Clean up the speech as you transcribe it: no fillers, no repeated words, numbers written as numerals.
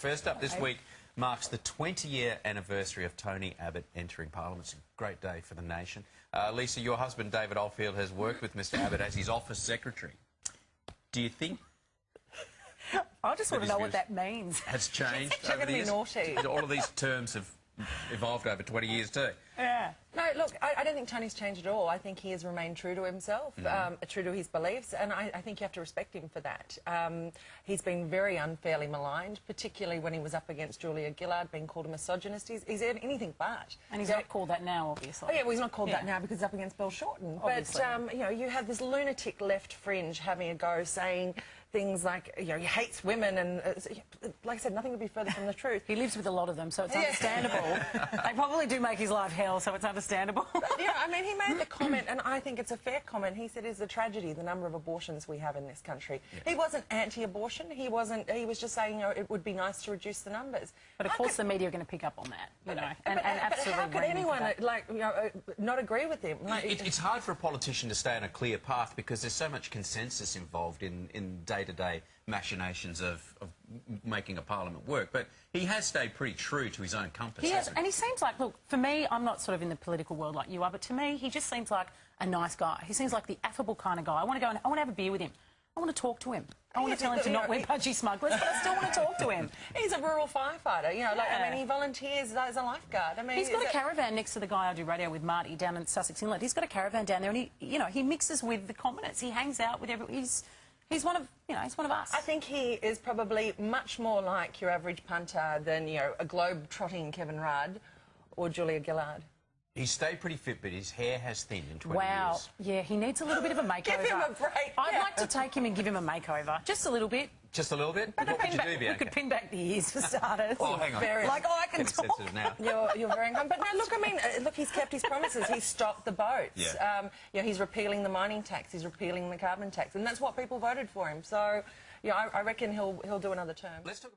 March. First up this week marks the 20-year anniversary of Tony Abbott entering Parliament. It's a great day for the nation. Lisa, your husband David Oldfield has worked with Mr Abbott as his office secretary. Do you think I just want to know what that means. has changed You're over the years? naughty. All of these terms have evolved over 20 years too. Yeah. No, look, I don't think Tony's changed at all. I think he has remained true to himself, true to his beliefs, and I think you have to respect him for that. He's been very unfairly maligned, particularly when he was up against Julia Gillard, being called a misogynist. He's anything but. And he's not called that now, obviously. Oh, yeah, well, he's not called that now because he's up against Bill Shorten. Obviously. But, you know, you have this lunatic left fringe having a go, saying things like, you know, he hates women, and, like I said, nothing could be further from the truth. He lives with a lot of them, so it's understandable. They probably do make his life hell, so it's understandable. Yeah, I mean, he made the comment, and I think it's a fair comment. He said it's a tragedy, the number of abortions we have in this country. Yeah. He wasn't anti-abortion. He was just saying, you know, it would be nice to reduce the numbers. But of course the media are going to pick up on that, you know, and absolutely. But how could anyone, like, you know, not agree with him? Like, it's hard for a politician to stay on a clear path because there's so much consensus involved in day-to-day machinations of making a parliament work. But he has stayed pretty true to his own compass, hasn't he? And he seems like, look, for me, I'm not sort of in the political world like you are, but to me, he just seems like a nice guy. He seems like the affable kind of guy. I want to go and I want to have a beer with him. I want to talk to him. I want to tell him to not wear pudgy smugglers, but I still want to talk to him. He's a rural firefighter, you know, like, I mean, he volunteers as a lifeguard. I mean, he's got a caravan next to the guy I do radio with, Marty, down in Sussex Inlet. He's got a caravan down there, and he, you know, he mixes with the commoners. He hangs out with everyone. He's one of, you know, he's one of us. I think he is probably much more like your average punter than, you know, a globe-trotting Kevin Rudd or Julia Gillard. He's stayed pretty fit, but his hair has thinned in 20 years. Wow. Yeah, he needs a little bit of a makeover. Give him a break. I'd like to take him and give him a makeover. Just a little bit. Just a little bit? What would you do, Bianca? We could pin back the ears, for starters. Oh, hang on. Like, oh, I can talk. Sensitive now. You're very uncomfortable. But no, look, I mean, look, he's kept his promises. He's stopped the boats. Yeah. You know, he's repealing the mining tax. He's repealing the carbon tax. And that's what people voted for him. So, yeah, I reckon he'll do another term. Let's talk